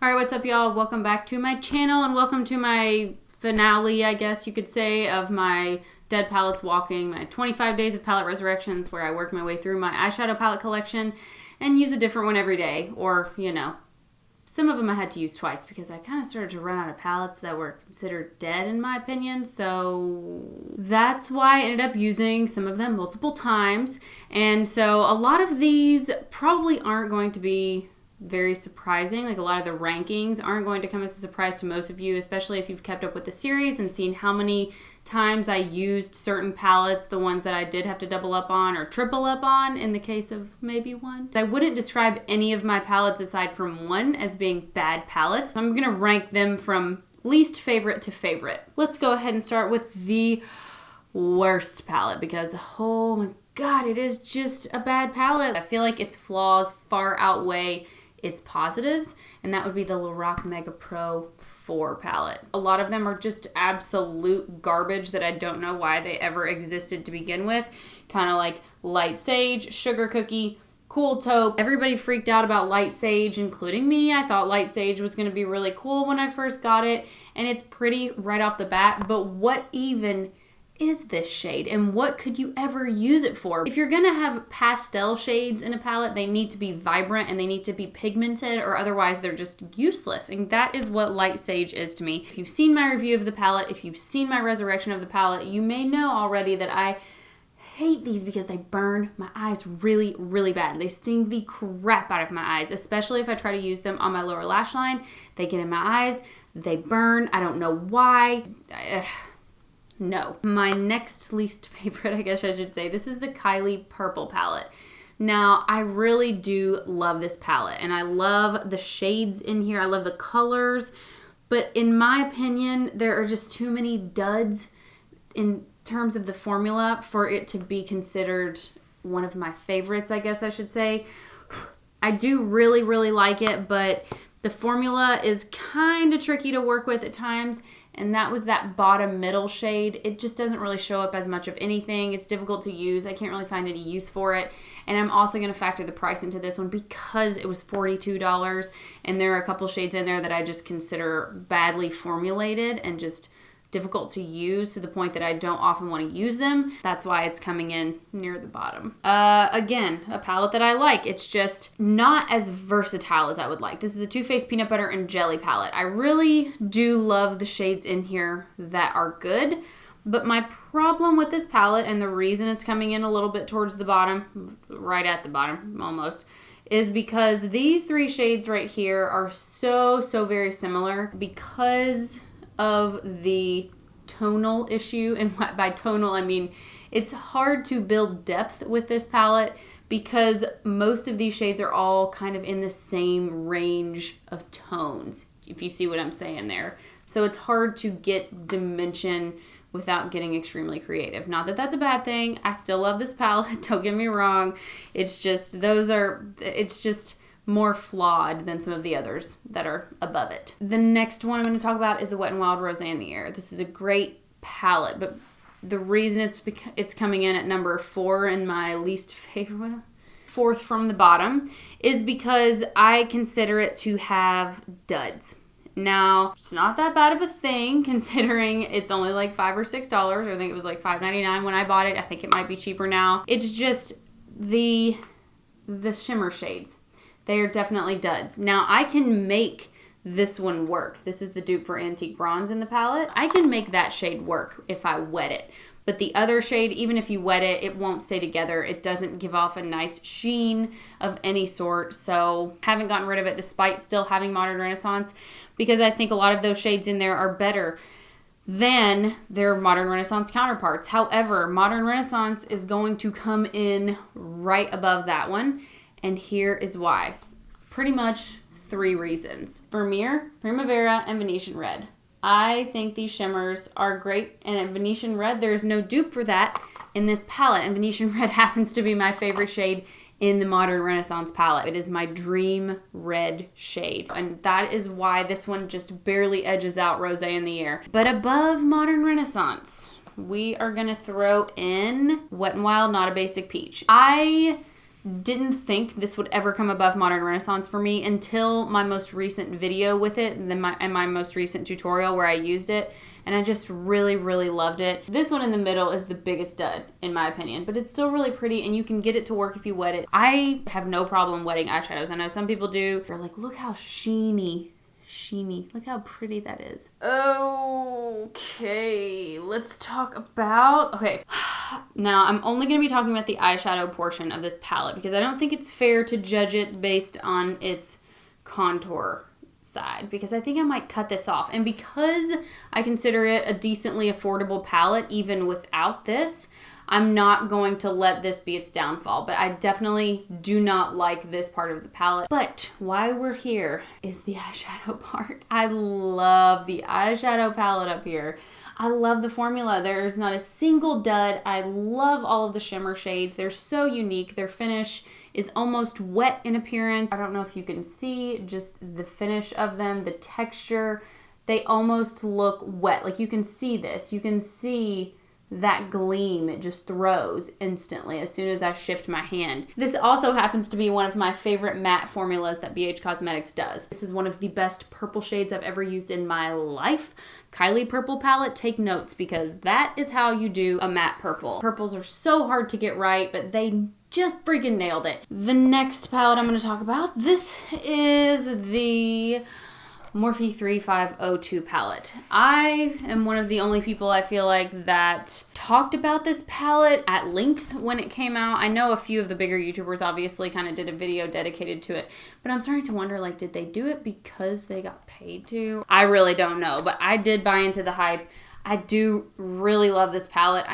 Alright, what's up y'all? Welcome back to my channel and welcome to my finale, I guess you could say, of my Dead Palettes Walking, my 25 days of palette resurrections, where I work my way through my eyeshadow palette collection and use a different one every day. Or, you know, some of them I had to use twice because I kind of started to run out of palettes that were considered dead in my opinion. So that's why I ended up using some of them multiple times. And so a lot of these probably aren't going to be very surprising. Like, a lot of the rankings aren't going to come as a surprise to most of you, especially if you've kept up with the series and seen how many times I used certain palettes, the ones that I did have to double up on or triple up on in the case of maybe one. I wouldn't describe any of my palettes aside from one as being bad palettes. I'm gonna rank them from least favorite to favorite. Let's go ahead and start with the worst palette because, oh my god, it is just a bad palette. I feel like its flaws far outweigh its positives, and that would be the Lorac Mega Pro 4 palette. A lot of them are just absolute garbage that I don't know why they ever existed to begin with. Kind of like Light Sage, Sugar Cookie, Cool Taupe. Everybody freaked out about Light Sage, including me. I thought Light Sage was going to be really cool when I first got it, and it's pretty right off the bat, but what even is this shade and what could you ever use it for? If you're gonna have pastel shades in a palette, they need to be vibrant and they need to be pigmented, or otherwise they're just useless, and that is what Light Sage is to me. If you've seen my review of the palette, if you've seen my resurrection of the palette, you may know already that I hate these because they burn my eyes really, really bad. They sting the crap out of my eyes, especially if I try to use them on my lower lash line. They get in my eyes, they burn. I don't know why. No. My next least favorite, I guess I should say, this is the Kylie Purple palette. Now, I really do love this palette, and I love the shades in here. I love the colors, but in my opinion, there are just too many duds in terms of the formula for it to be considered one of my favorites, I guess I should say. I do really, really like it, but the formula is kind of tricky to work with at times, and that was that bottom middle shade. It just doesn't really show up as much of anything. It's difficult to use. I can't really find any use for it. And I'm also going to factor the price into this one because it was $42, and there are a couple shades in there that I just consider badly formulated and just difficult to use to the point that I don't often want to use them. That's why it's coming in near the bottom. Again, a palette that I like. It's just not as versatile as I would like. This is a Too Faced Peanut Butter and Jelly palette. I really do love the shades in here that are good, but my problem with this palette, and the reason it's coming in a little bit towards the bottom, right at the bottom almost, is because these three shades right here are so very similar because of the tonal issue. And by tonal, I mean it's hard to build depth with this palette because most of these shades are all kind of in the same range of tones, if you see what I'm saying there. So it's hard to get dimension without getting extremely creative. Not that that's a bad thing. I still love this palette, don't get me wrong. It's just it's just more flawed than some of the others that are above it. The next one I'm going to talk about is the Wet n Wild Rosé in the Air. This is a great palette, but the reason it's coming in at number 4 in my least favorite, fourth from the bottom, is because I consider it to have duds. Now, it's not that bad of a thing considering it's only like $5 or $6. I think it was like $5.99 when I bought it. I think it might be cheaper now. It's just the shimmer shades. They are definitely duds. Now, I can make this one work. This is the dupe for Antique Bronze in the palette. I can make that shade work if I wet it. But the other shade, even if you wet it, it won't stay together. It doesn't give off a nice sheen of any sort. So I haven't gotten rid of it despite still having Modern Renaissance, because I think a lot of those shades in there are better than their Modern Renaissance counterparts. However, Modern Renaissance is going to come in right above that one. And here is why. Pretty much 3 reasons. Vermeer, Primavera, and Venetian Red. I think these shimmers are great, and in Venetian Red, there's no dupe for that in this palette. And Venetian Red happens to be my favorite shade in the Modern Renaissance palette. It is my dream red shade, and that is why this one just barely edges out Rosé in the Air. But above Modern Renaissance, we are gonna throw in Wet n Wild Not a Basic Peach. I didn't think this would ever come above Modern Renaissance for me until my most recent video with it and my most recent tutorial where I used it. And I just really, really loved it. This one in the middle is the biggest dud, in my opinion, but it's still really pretty and you can get it to work if you wet it. I have no problem wetting eyeshadows. I know some people do. They're like, look how sheeny. Look how pretty that is. Okay, let's talk about, now I'm only going to be talking about the eyeshadow portion of this palette because I don't think it's fair to judge it based on its contour side because I think I might cut this off. And because I consider it a decently affordable palette even without this, I'm not going to let this be its downfall, but I definitely do not like this part of the palette. But why we're here is the eyeshadow part. I love the eyeshadow palette up here. I love the formula. There's not a single dud. I love all of the shimmer shades. They're so unique. Their finish is almost wet in appearance. I don't know if you can see just the finish of them, the texture. They almost look wet. Like you can see this. You can see that gleam it just throws instantly as soon as I shift my hand. This also happens to be one of my favorite matte formulas that BH Cosmetics does. This is one of the best purple shades I've ever used in my life. Kylie Purple palette, take notes because that is how you do a matte purple. Purples are so hard to get right, but they just freaking nailed it. The next palette I'm going to talk about, this is the Morphe 3502 palette. I am one of the only people I feel like that talked about this palette at length when it came out. I know a few of the bigger YouTubers obviously kind of did a video dedicated to it, but I'm starting to wonder, like, did they do it because they got paid to? I really don't know, but I did buy into the hype. I do really love this palette.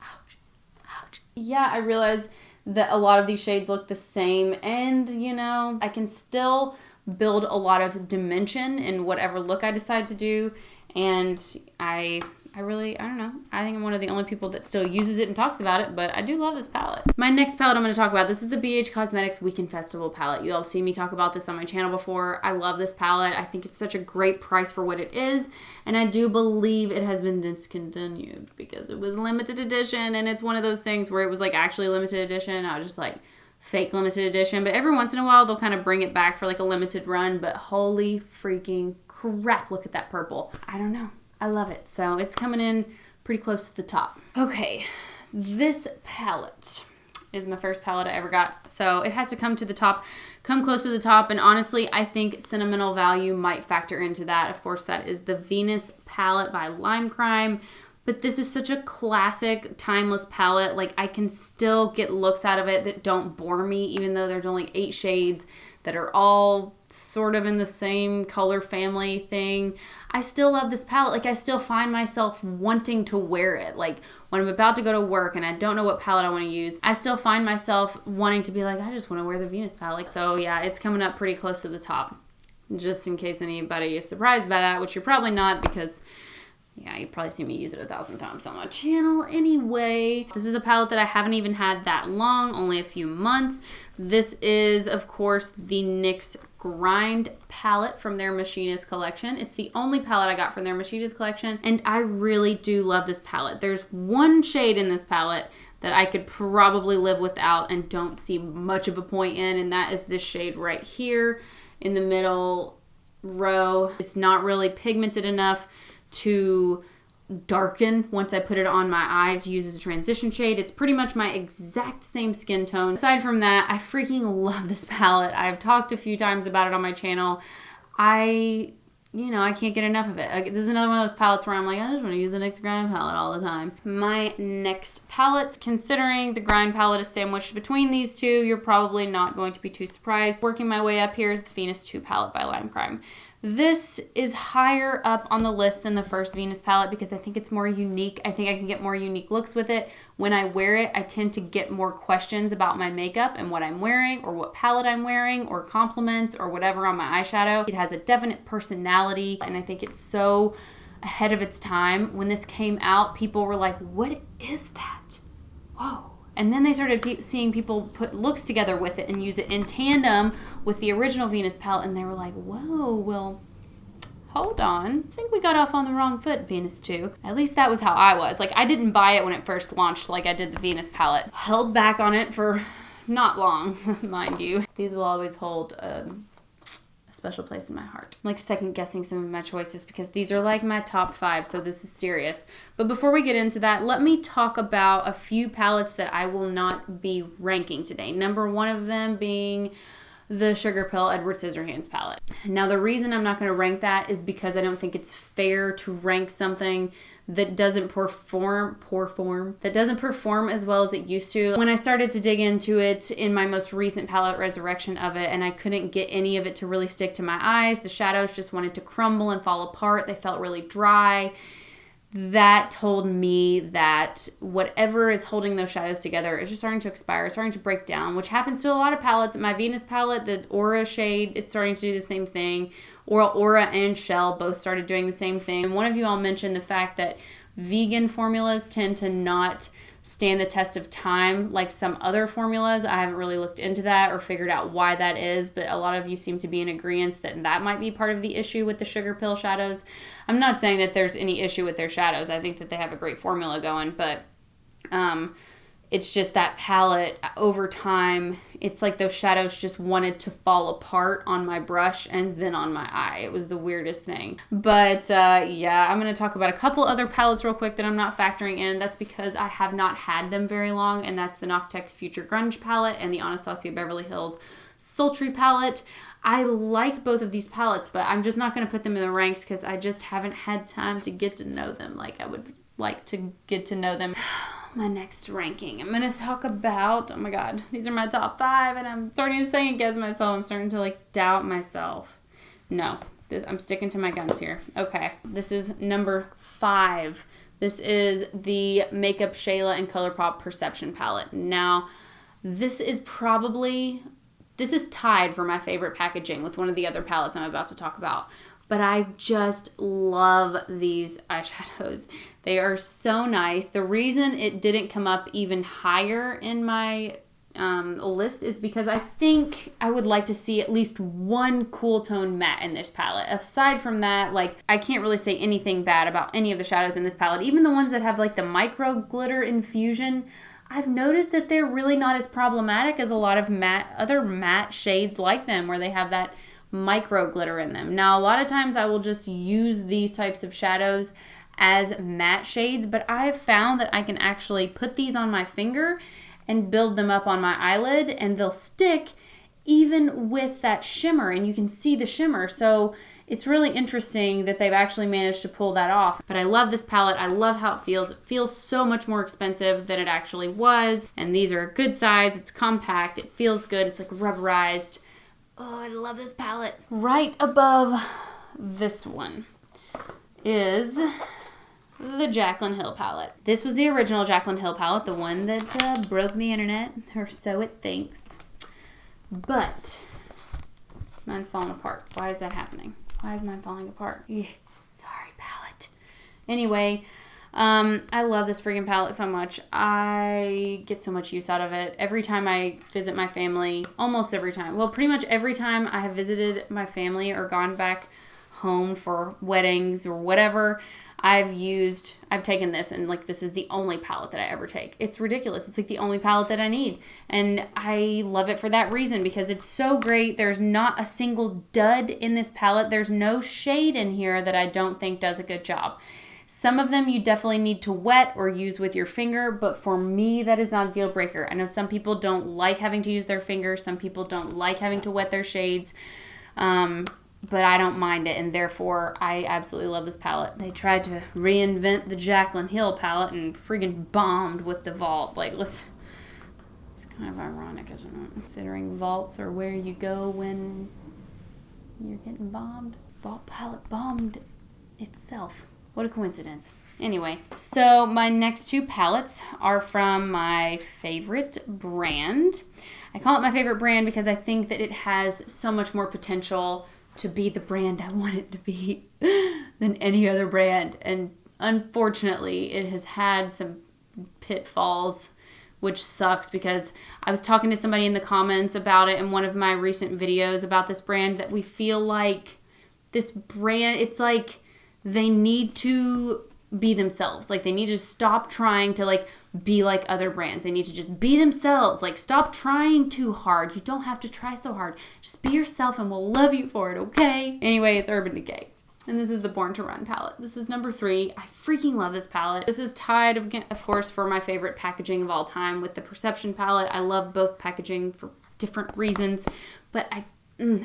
Ouch. Yeah, I realize that a lot of these shades look the same, and you know, I can still build a lot of dimension in whatever look I decide to do, and I don't know. I think I'm one of the only people that still uses it and talks about it, but I do love this palette. My next palette I'm going to talk about, this is the BH Cosmetics Weekend Festival palette. You all have seen me talk about this on my channel before. I love this palette. I think it's such a great price for what it is, and I do believe it has been discontinued because it was limited edition, and it's one of those things where it was like actually limited edition. I was just like, fake limited edition, but every once in a while they'll kind of bring it back for like a limited run, but holy freaking crap, look at that purple. I don't know. I love it. So it's coming in pretty close to the top. Okay, this palette is my first palette I ever got. So it has to come close to the top, and honestly, I think sentimental value might factor into that. Of course, that is the Venus palette by Lime Crime. But this is such a classic, timeless palette. Like, I can still get looks out of it that don't bore me, even though there's only 8 shades that are all sort of in the same color family thing. I still love this palette. Like, I still find myself wanting to wear it. Like, when I'm about to go to work and I don't know what palette I want to use, I still find myself wanting to be like, I just want to wear the Venus palette. So, yeah, it's coming up pretty close to the top. Just in case anybody is surprised by that, which you're probably not because, yeah, you've probably seen me use it 1,000 times on my channel anyway. This is a palette that I haven't even had that long, only a few months. This is, of course, the NYX Grind palette from their Machinist collection. It's the only palette I got from their Machinist collection, and I really do love this palette. There's one shade in this palette that I could probably live without and don't see much of a point in, and that is this shade right here in the middle row. It's not really pigmented enough to darken once I put it on my eye to use as a transition shade. It's pretty much my exact same skin tone. Aside from that, I freaking love this palette. I've talked a few times about it on my channel. I can't get enough of it. This is another one of those palettes where I'm like, I just want to use the NYX Grind palette all the time. My next palette, considering the Grind palette is sandwiched between these two, you're probably not going to be too surprised. Working my way up here is the Venus 2 palette by Lime Crime. This is higher up on the list than the first Venus palette because I think it's more unique. I think I can get more unique looks with it. When I wear it, I tend to get more questions about my makeup and what I'm wearing or what palette I'm wearing or compliments or whatever on my eyeshadow. It has a definite personality, and I think it's so ahead of its time. When this came out, people were like, what is that? Whoa. And then they started seeing people put looks together with it and use it in tandem with the original Venus palette. And they were like, whoa, well, hold on. I think we got off on the wrong foot, Venus 2. At least that was how I was. Like, I didn't buy it when it first launched like I did the Venus palette. Held back on it for not long, mind you. These will always hold a special place in my heart. I'm like second guessing some of my choices because these are like my top 5, so this is serious. But before we get into that, let me talk about a few palettes that I will not be ranking today. Number 1 of them being the Sugar Pill Edward Scissorhands palette. Now the reason I'm not going to rank that is because I don't think it's fair to rank something that doesn't perform as well as it used to. When I started to dig into it in my most recent palette resurrection of it, and I couldn't get any of it to really stick to my eyes, the shadows just wanted to crumble and fall apart. They felt really dry. That told me that whatever is holding those shadows together is just starting to expire, starting to break down, which happens to a lot of palettes. My Venus palette, the Aura shade, it's starting to do the same thing. Aura and Shell both started doing the same thing. And one of you all mentioned the fact that vegan formulas tend to not stand the test of time like some other formulas. I haven't really looked into that or figured out why that is, but a lot of you seem to be in agreement that that might be part of the issue with the Sugar Pill shadows. I'm not saying that there's any issue with their shadows. I think that they have a great formula going, but it's just that palette over time, it's like those shadows just wanted to fall apart on my brush and then on my eye. It was the weirdest thing. But yeah, I'm going to talk about a couple other palettes real quick that I'm not factoring in. That's because I have not had them very long, and that's the Noctex Future Grunge palette and the Anastasia Beverly Hills Sultry palette. I like both of these palettes, but I'm just not going to put them in the ranks because I just haven't had time to get to know them like I would like to get to know them. My next ranking, I'm going to talk about, oh my god, these are my top 5, and I'm starting to second guess myself. I'm starting to like doubt myself. No, I'm sticking to my guns here. Okay, this is number 5. This is the Makeup Shayla and ColourPop Perception palette. Now, this is tied for my favorite packaging with one of the other palettes I'm about to talk about. But I just love these eyeshadows. They are so nice. The reason it didn't come up even higher in my list is because I think I would like to see at least one cool tone matte in this palette. Aside from that, like, I can't really say anything bad about any of the shadows in this palette. Even the ones that have like the micro glitter infusion, I've noticed that they're really not as problematic as a lot of other matte shades like them where they have that micro glitter in them. Now, a lot of times I will just use these types of shadows as matte shades, but I have found that I can actually put these on my finger and build them up on my eyelid, and they'll stick even with that shimmer, and you can see the shimmer. So it's really interesting that they've actually managed to pull that off. But I love this palette. I love how it feels. It feels so much more expensive than it actually was, and these are a good size. It's compact. It feels good. It's like rubberized. Oh, I love this palette. Right above this one is the Jaclyn Hill palette. This was the original Jaclyn Hill palette, the one that broke the internet, or so it thinks. But mine's falling apart. Why is that happening? Why is mine falling apart? Sorry, palette. Anyway, I love this freaking palette so much. I get so much use out of it. Every time I visit my family, almost every time, well, pretty much every time I have visited my family or gone back home for weddings or whatever, I've taken this, and like, this is the only palette that I ever take. It's ridiculous. It's like the only palette that I need. And I love it for that reason, because it's so great. There's not a single dud in this palette. There's no shade in here that I don't think does a good job. Some of them you definitely need to wet or use with your finger, but for me, that is not a deal breaker. I know some people don't like having to use their fingers. Some people don't like having to wet their shades, but I don't mind it, and therefore, I absolutely love this palette. They tried to reinvent the Jaclyn Hill palette and friggin' bombed with the Vault. Like, it's kind of ironic, isn't it? Considering vaults are where you go when you're getting bombed. Vault palette bombed itself. What a coincidence. Anyway, so my next 2 palettes are from my favorite brand. I call it my favorite brand because I think that it has so much more potential to be the brand I want it to be than any other brand. And unfortunately, it has had some pitfalls, which sucks, because I was talking to somebody in the comments about it in one of my recent videos about this brand, that we feel like this brand, it's like they need to be themselves. Like, they need to stop trying to, like, be like other brands. They need to just be themselves. Like, stop trying too hard. You don't have to try so hard. Just be yourself and we'll love you for it, okay? Anyway, it's Urban Decay. And this is the Born to Run palette. This is number 3. I freaking love this palette. This is tied, of course, for my favorite packaging of all time with the Perception palette. I love both packaging for different reasons, but I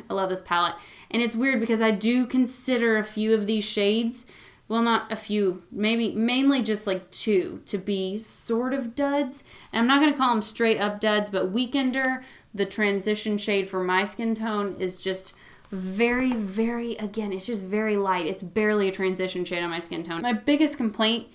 love this palette. And it's weird because I do consider a few of these shades, well, not a few, maybe mainly just like 2, to be sort of duds. And I'm not going to call them straight up duds, but Weekender, the transition shade for my skin tone, is just very, very, again, it's just very light. It's barely a transition shade on my skin tone. My biggest complaint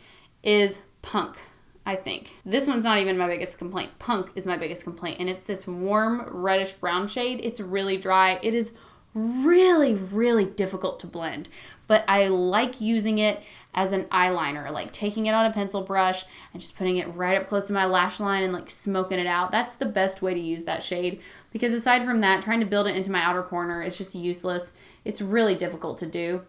is Punk, I think. This one's not even my biggest complaint. Punk is my biggest complaint, and it's this warm reddish brown shade. It's really dry. It is really, really difficult to blend, but I like using it as an eyeliner, like taking it on a pencil brush and just putting it right up close to my lash line and like smoking it out. That's the best way to use that shade, because aside from that, trying to build it into my outer corner is just useless. It's really difficult to do,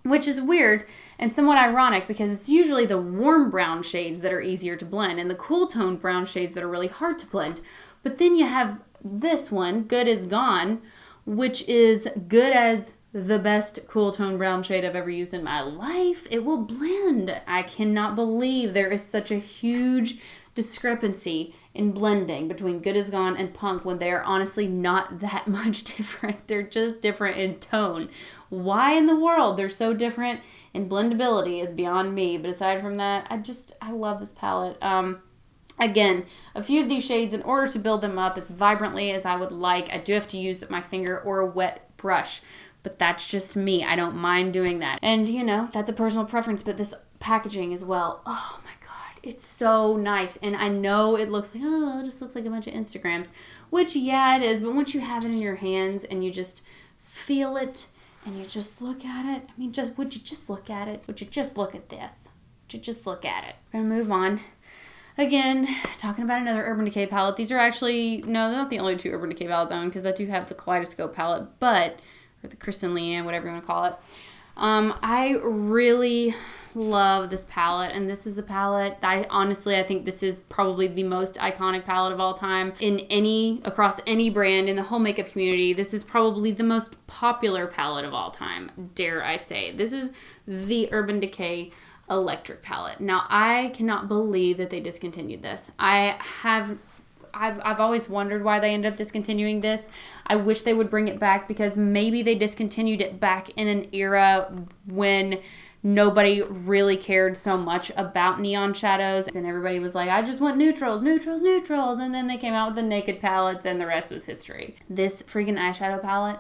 which is weird and somewhat ironic because it's usually the warm brown shades that are easier to blend and the cool tone brown shades that are really hard to blend. But then you have this one, Good Is Gone, which is good as the best cool tone brown shade I've ever used in my life. It will blend. I cannot believe there is such a huge discrepancy in blending between Good Is Gone and Punk when they are honestly not that much different. They're just different in tone. Why in the world they're so different in blendability is beyond me. But aside from that, I love this palette. Again, a few of these shades, in order to build them up as vibrantly as I would like, I do have to use my finger or a wet brush. But that's just me. I don't mind doing that. And, you know, that's a personal preference. But this packaging as well, oh my God, it's so nice. And I know it looks like, oh, it just looks like a bunch of Instagrams. Which, yeah, it is. But once you have it in your hands and you just feel it and you just look at it. I mean, would you just look at it? Would you just look at this? Would you just look at it? We're going to move on. Again, talking about another Urban Decay palette. These are actually, no, they're not the only 2 Urban Decay palettes I own, because I do have the Kaleidoscope palette, or the Kristen Leanne, whatever you want to call it. I really love this palette, and this is the palette I think this is probably the most iconic palette of all time across any brand in the whole makeup community. This is probably the most popular palette of all time, dare I say. This is the Urban Decay Electric palette. Now, I cannot believe that they discontinued this. I've always wondered why they ended up discontinuing this. I wish they would bring it back, because maybe they discontinued it back in an era when nobody really cared so much about neon shadows and everybody was like, I just want neutrals, neutrals, neutrals. And then they came out with the naked palettes and the rest was history. This freaking eyeshadow palette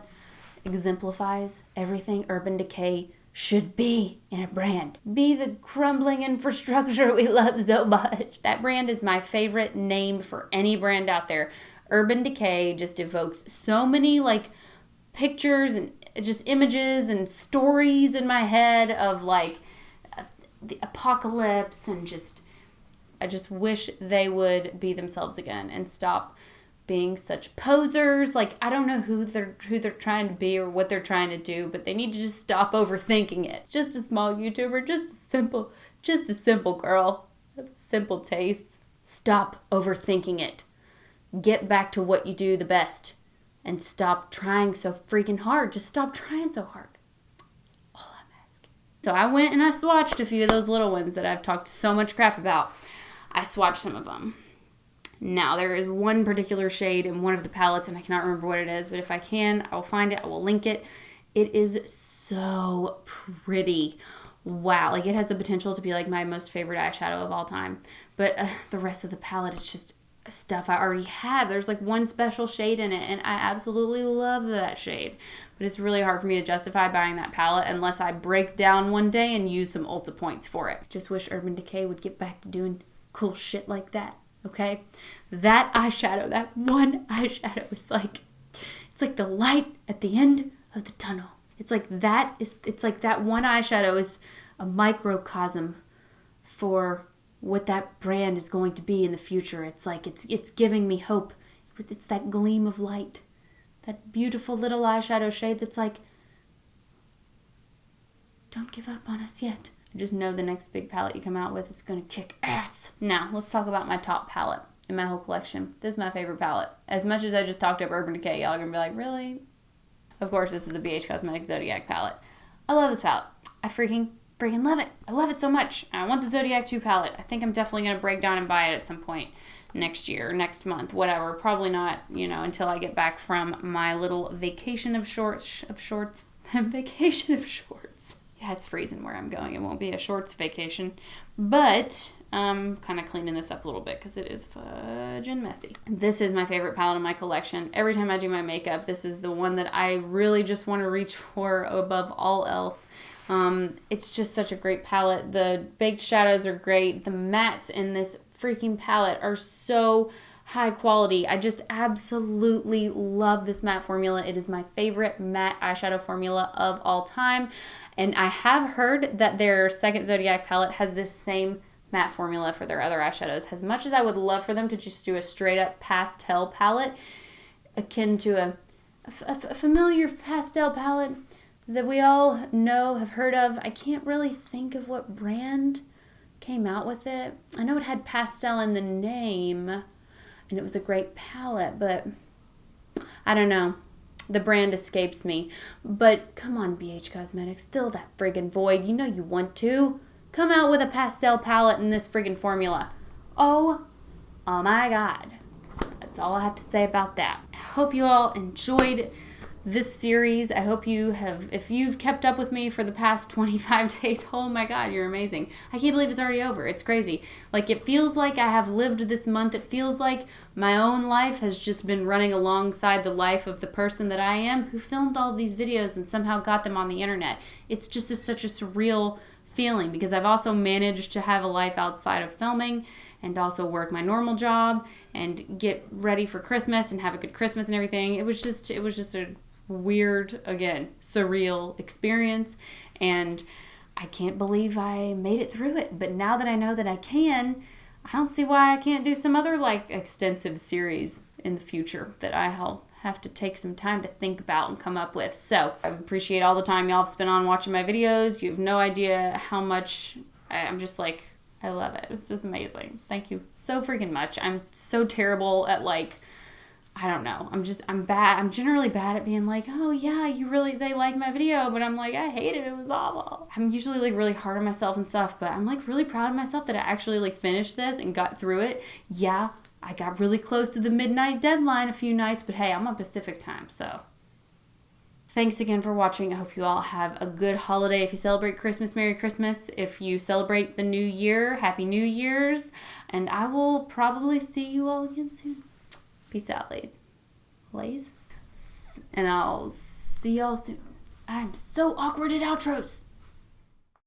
exemplifies everything Urban Decay should be in a brand. Be the crumbling infrastructure we love so much. That brand is my favorite name for any brand out there. Urban Decay just evokes so many like pictures and just images and stories in my head of like the apocalypse, and I just wish they would be themselves again and stop being such posers. Like, I don't know who they're trying to be or what they're trying to do, but they need to just stop overthinking it. Just a small YouTuber, just a simple girl, simple tastes. Stop overthinking it. Get back to what you do the best and stop trying so freaking hard. Just stop trying so hard. That's all I'm asking. So I went and I swatched a few of those little ones that I've talked so much crap about. I swatched some of them. Now, there is one particular shade in one of the palettes, and I cannot remember what it is, but if I can, I will find it. I will link it. It is so pretty. Wow. Like, it has the potential to be, like, my most favorite eyeshadow of all time. But the rest of the palette is just stuff I already have. There's, like, one special shade in it, and I absolutely love that shade. But it's really hard for me to justify buying that palette unless I break down one day and use some Ulta points for it. Just wish Urban Decay would get back to doing cool shit like that. Okay, that eyeshadow, that one eyeshadow is like, it's like the light at the end of the tunnel. It's like that one eyeshadow is a microcosm for what that brand is going to be in the future. It's like, it's giving me hope. It's that gleam of light, that beautiful little eyeshadow shade that's like, don't give up on us yet. I just know the next big palette you come out with is going to kick ass. Now, let's talk about my top palette in my whole collection. This is my favorite palette. As much as I just talked up Urban Decay, y'all are going to be like, really? Of course, this is the BH Cosmetics Zodiac palette. I love this palette. I freaking love it. I love it so much. I want the Zodiac 2 palette. I think I'm definitely going to break down and buy it at some point next year, next month, whatever. Probably not, until I get back from my little vacation of shorts. Vacation of shorts. Yeah, it's freezing where I'm going. It won't be a shorts vacation, but I'm kind of cleaning this up a little bit because it is fudging messy. This is my favorite palette in my collection. Every time I do my makeup, this is the one that I really just want to reach for above all else. It's just such a great palette. The baked shadows are great. The mattes in this freaking palette are so high quality. I just absolutely love this matte formula. It is my favorite matte eyeshadow formula of all time. And I have heard that their second Zodiac palette has this same matte formula for their other eyeshadows. As much as I would love for them to just do a straight up pastel palette, akin to a familiar pastel palette that we all know, have heard of. I can't really think of what brand came out with it. I know it had pastel in the name, and it was a great palette, but I don't know. The brand escapes me. But come on, BH Cosmetics, fill that friggin' void. You know you want to. Come out with a pastel palette in this friggin' formula. Oh my God. That's all I have to say about that. I hope you all enjoyed this series. I hope you have, if you've kept up with me for the past 25 days, oh my God, you're amazing. I can't believe it's already over. It's crazy. Like, it feels like I have lived this month. It feels like my own life has just been running alongside the life of the person that I am who filmed all these videos and somehow got them on the internet. It's just such a surreal feeling because I've also managed to have a life outside of filming and also work my normal job and get ready for Christmas and have a good Christmas and everything. It was just a weird, again, surreal experience, and I can't believe I made it through it. But now that I know that I can, I don't see why I can't do some other extensive series in the future that I'll have to take some time to think about and come up with. So I appreciate all the time y'all have spent on watching my videos. You have no idea how much I'm just like, I love it. It's just amazing. Thank you so freaking much. I'm so terrible at I don't know. I'm bad. I'm generally bad at being like, oh yeah, they like my video, but I'm like, I hate it. It was awful. I'm usually really hard on myself and stuff, but I'm really proud of myself that I actually finished this and got through it. Yeah, I got really close to the midnight deadline a few nights, but hey, I'm on Pacific time, so. Thanks again for watching. I hope you all have a good holiday. If you celebrate Christmas, Merry Christmas. If you celebrate the New Year, Happy New Year's. And I will probably see you all again soon. Peace out, Lays. And I'll see y'all soon. I'm so awkward at outros.